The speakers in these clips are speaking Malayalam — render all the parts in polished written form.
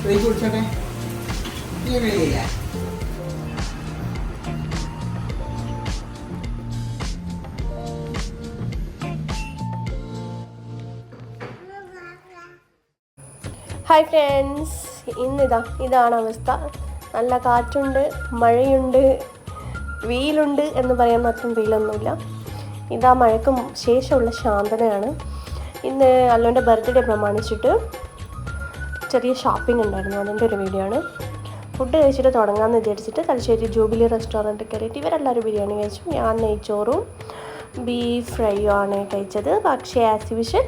ഹായ് ഫ്രണ്ട്സ്, ഇതാണ് അവസ്ഥ. നല്ല കാറ്റുണ്ട്, മഴയുണ്ട്, വെയിലുണ്ട് എന്ന് പറയാൻ മാത്രം വെയിലൊന്നുമില്ല. ഇതാ മഴയ്ക്ക് ശേഷമുള്ള ശാന്തതയാണ്. ഇന്ന് അല്ലുവിൻ്റെ ബർത്ത്ഡേ പ്രമാണിച്ചിട്ട് ചെറിയ ഷോപ്പിംഗ് ഉണ്ടായിരുന്നു, അതിൻ്റെ ഒരു വീഡിയോ ആണ്. ഫുഡ് കഴിച്ചിട്ട് തുടങ്ങാമെന്ന് വിചാരിച്ചിട്ട് തലശ്ശേരി ജൂബിലി റെസ്റ്റോറൻറ്റ് കയറിയിട്ട് ഇവരെല്ലാവരും ബിരിയാണി കഴിച്ചു. ഞാൻ നെയ്ച്ചോറും ബീഫ് ഫ്രൈയും ആണ് കഴിച്ചത്. പക്ഷേ ആസ് യൂഷ്വൽ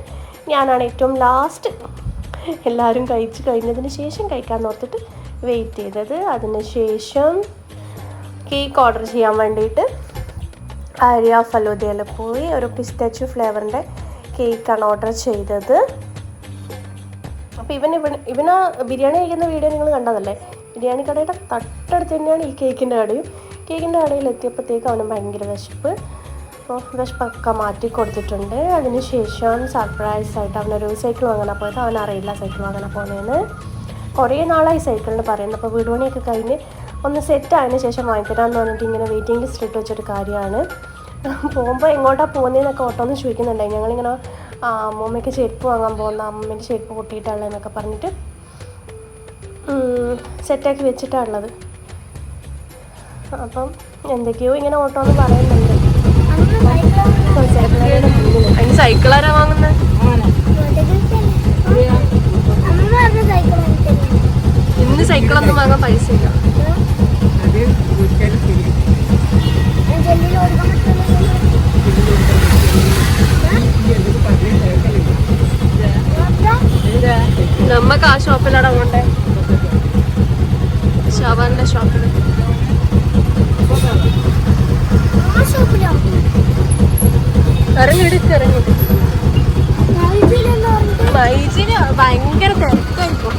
ഞാനാണ് ഏറ്റവും ലാസ്റ്റ് എല്ലാവരും കഴിച്ച് കഴിഞ്ഞതിന് ശേഷം കഴിക്കാൻ ഓർത്തിട്ട് വെയിറ്റ് ചെയ്തത്. അതിന് ശേഷം കേക്ക് ഓർഡർ ചെയ്യാൻ വേണ്ടിയിട്ട് ആര്യ ഫലൂദയിൽ പോയി ഒരു പിസ്താച്ചു ഫ്ലേവറിൻ്റെ കേക്കാണ് ഓർഡർ ചെയ്തത്. അപ്പോൾ ഇവന് ബിരിയാണി കഴിക്കുന്ന വീഡിയോ നിങ്ങൾ കണ്ടതല്ലേ? ബിരിയാണി കടയുടെ തൊട്ടടുത്ത് തന്നെയാണ് ഈ കേക്കിൻ്റെ കടയും. കേക്കിൻ്റെ കടയിൽ എത്തിയപ്പോഴത്തേക്ക് അവന് ഭയങ്കര വിശപ്പ്. അപ്പോൾ വിശപ്പൊക്കെ മാറ്റി കൊടുത്തിട്ടുണ്ട്. അതിന് ശേഷം സർപ്രൈസായിട്ട് അവനൊരു സൈക്കിൾ വാങ്ങാൻ പോയത്. അവനറിയില്ല സൈക്കിൾ വാങ്ങാൻ പോകുന്നതെന്ന്. കുറേ നാളായി സൈക്കിളിന് പറയുന്നത്. അപ്പോൾ വീട് പണിയൊക്കെ കഴിഞ്ഞ് ഒന്ന് സെറ്റ് ആയതിനു ശേഷം വാങ്ങിത്തരാമെന്ന് പറഞ്ഞിട്ട് ഇങ്ങനെ വെയിറ്റിംഗ് ലിസ്റ്റ് ഇട്ട് വെച്ചൊരു കാര്യമാണ്. പോകുമ്പോൾ എങ്ങോട്ടാണ് പോകുന്നതെന്നൊക്കെ ഓട്ടോന്ന് ചോദിക്കുന്നുണ്ടായി. ഞങ്ങളിങ്ങനെ അമ്മൂമ്മയ്ക്ക് ചെരുപ്പ് വാങ്ങാൻ പോകുന്ന, അമ്മമ്മേൻ്റെ ചെരുപ്പ് പൊട്ടിയിട്ടുള്ളതെന്നൊക്കെ പറഞ്ഞിട്ട് സെറ്റാക്കി വെച്ചിട്ടാണ് ഉള്ളത്. അപ്പം എന്തൊക്കെയോ ഇങ്ങനെ ഓട്ടോന്ന് പറയുന്നുണ്ട്. അതിന് സൈക്കിളാരാ വാങ്ങുന്നത്? ഇന്ന് സൈക്കിളൊന്നും വാങ്ങാൻ പൈസ ഇല്ല. നമ്മക്ക് ആ ഷോപ്പിലാണ് കൊണ്ടേ, ഷവാന്റെ ഷോപ്പിൽ. ഇറങ്ങിയിട്ട് മൈജിന് ഭയങ്കര തിരക്കായിരിക്കും.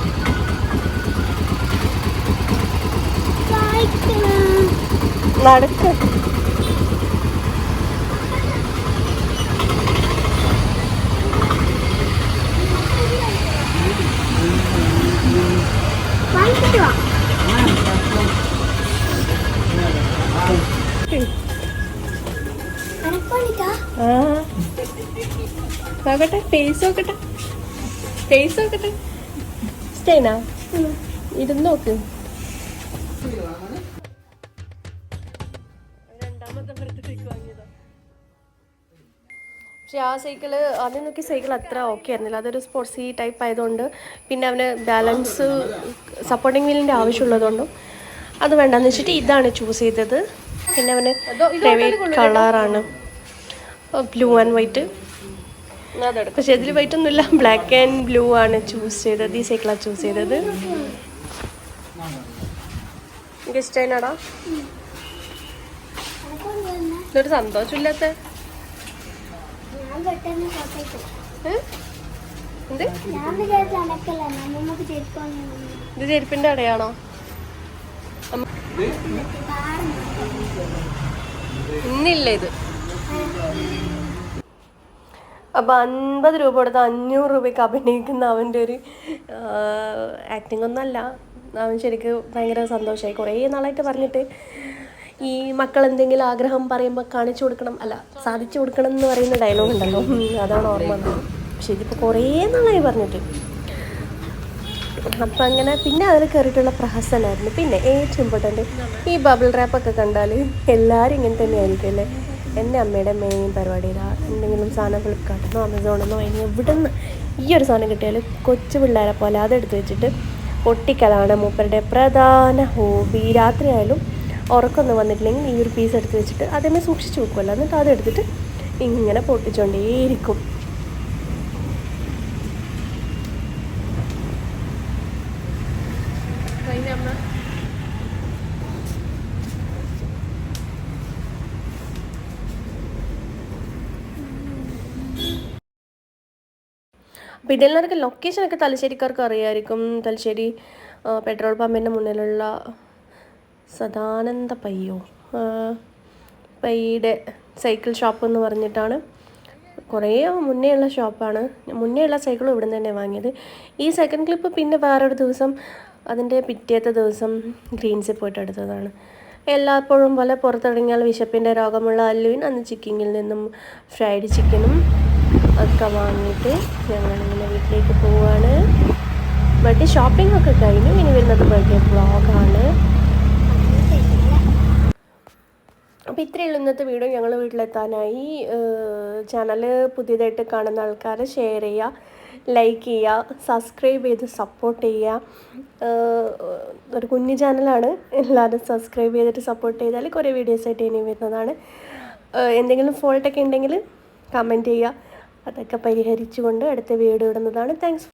നടക്ക്. നോക്കട്ടെ, ഫേസ് നോക്കട്ടെ, ഫേസ് നോക്കട്ടെ. സ്റ്റൈനാ ഇരുന്ന് നോക്ക്. പക്ഷെ ആ സൈക്കിള് ആദ്യം നോക്കി സൈക്കിൾ അത്ര ഓക്കെ ആയിരുന്നില്ല. അതൊരു സ്പോർട്സി ടൈപ്പ് ആയതുകൊണ്ട്, പിന്നെ അവന് ബാലൻസ് സപ്പോർട്ടിങ് വീലിൻ്റെ ആവശ്യമുള്ളതുകൊണ്ടും അത് വേണ്ടെന്ന് വെച്ചിട്ട് ഇതാണ് ചൂസ് ചെയ്തത്. പിന്നെ അവന് ഫേവറേറ്റ് കളറാണ് ബ്ലൂ ആൻഡ് വൈറ്റ്. പക്ഷെ ഇതിൽ വൈറ്റ് ഒന്നുമില്ല, ബ്ലാക്ക് ആൻഡ് ബ്ലൂ ആണ് ചൂസ് ചെയ്തത്. ഈ സൈക്കിളാണ് ചൂസ് ചെയ്തത്. എനിക്ക് ഇഷ്ടമായിനാടാ. ഇതൊരു സന്തോഷമില്ലാത്ത ഇത് ചെരുപ്പിന്റെ കടയാണോ? ഇന്നില്ല ഇത്. അപ്പോൾ 50 രൂപ കൊടുത്ത് 500 രൂപയ്ക്ക് അഭിനയിക്കുന്ന അവൻ്റെ ഒരു ആക്ടിങ് ഒന്നല്ല. അവൻ ശരിക്കും ഭയങ്കര സന്തോഷമായി. കുറേ നാളായിട്ട് പറഞ്ഞിട്ട് ഈ മക്കൾ എന്തെങ്കിലും ആഗ്രഹം പറയുമ്പോൾ കാണിച്ചു കൊടുക്കണം, അല്ല സാധിച്ചു കൊടുക്കണം എന്ന് പറയുന്ന ഡയലോഗ് ഉണ്ടല്ലോ, അതാണ് ഓർമ്മ വന്നത്. പക്ഷെ ഇതിപ്പോൾ കുറേ നാളായി പറഞ്ഞിട്ട്. അപ്പം അങ്ങനെ പിന്നെ അതിൽ കയറിയിട്ടുള്ള പ്രഹസനമായിരുന്നു. പിന്നെ ഏറ്റവും ഇമ്പോർട്ടൻറ്റ്, ഈ ബബിൾ റാപ്പൊക്കെ കണ്ടാൽ എല്ലാവരും ഇങ്ങനെ തന്നെയായിരിക്കും അല്ലേ. എൻ്റെ അമ്മയുടെ മെയിൻ പരിപാടിയിലാണ് എന്തെങ്കിലും സാധനം ഫ്ലിപ്കാർട്ടിന്നോ ആമസോണിന്നോ അതിന് എവിടെ നിന്ന് ഈ ഒരു സാധനം കിട്ടിയാൽ കൊച്ചു പിള്ളേരെ പോലെ അതെടുത്ത് വെച്ചിട്ട് പൊട്ടിക്കലാണ് മൂപ്പരുടെ പ്രധാന ഹോബി. രാത്രിയായാലും ഉറക്കൊന്നും വന്നിട്ടില്ലെങ്കിൽ ഈ ഒരു പീസ് എടുത്ത് വെച്ചിട്ട് അതേമേ സൂക്ഷിച്ച് വെക്കുമല്ലോ, എന്നിട്ട് അതെടുത്തിട്ട് ഇങ്ങനെ പൊട്ടിച്ചുകൊണ്ടേയിരിക്കും. അപ്പോൾ ഇതെല്ലാവർക്കും ലൊക്കേഷനൊക്കെ തലശ്ശേരിക്കാർക്ക് അറിയാമായിരിക്കും. തലശ്ശേരി പെട്രോൾ പമ്പിൻ്റെ മുന്നിലുള്ള സദാനന്ദ പയ്യുടെ സൈക്കിൾ ഷോപ്പ് എന്ന് പറഞ്ഞിട്ടാണ്. കുറേ മുന്നേ ഉള്ള ഷോപ്പാണ്. മുന്നേ ഉള്ള സൈക്കിളും ഇവിടെ നിന്ന് തന്നെ വാങ്ങിയത്. ഈ സെക്കൻഡ് ക്ലിപ്പ് പിന്നെ വേറൊരു ദിവസം അതിൻ്റെ പിറ്റേത്തെ ദിവസം ഗ്രീൻസിൽ പോയിട്ട് എടുത്തതാണ്. എല്ലായ്പ്പോഴും പോലെ പുറത്തിറങ്ങിയാൽ വിശപ്പിൻ്റെ രോഗമുള്ള അല്ലുവിൻ അന്ന് ചിക്കിങ്ങിൽ നിന്നും ഫ്രൈഡ് ചിക്കനും ഒക്കെ വാങ്ങിയിട്ട് ഞങ്ങളിങ്ങനെ വീട്ടിലേക്ക് പോവുകയാണ്. ബർത്ത്ഡേ ഷോപ്പിംഗ് ഒക്കെ കഴിഞ്ഞു. ഇനി വരുന്നത് ബർത്ത്ഡേ വ്ളോഗാണ്. അപ്പോൾ ഇത്രയേ ഉള്ളൂ ഇന്നത്തെ വീഡിയോ. ഞങ്ങൾ വീട്ടിലെത്താനായി. ചാനൽ പുതിയതായിട്ട് കാണുന്ന ആൾക്കാർ ഷെയർ ചെയ്യുക, ലൈക്ക് ചെയ്യുക, സബ്സ്ക്രൈബ് ചെയ്ത് സപ്പോർട്ട് ചെയ്യുക. ഒരു കുഞ്ഞു ചാനലാണ്, എല്ലാവരും സബ്സ്ക്രൈബ് ചെയ്തിട്ട് സപ്പോർട്ട് ചെയ്താൽ കുറേ വീഡിയോസായിട്ട് ഇനി വരുന്നതാണ്. എന്തെങ്കിലും ഫോൾട്ടൊക്കെ ഉണ്ടെങ്കിൽ കമൻറ്റ് ചെയ്യുക, അതൊക്കെ പരിഹരിച്ചുകൊണ്ട് അടുത്ത വീഡിയോ ഇടുന്നതാണ്. താങ്ക്സ്.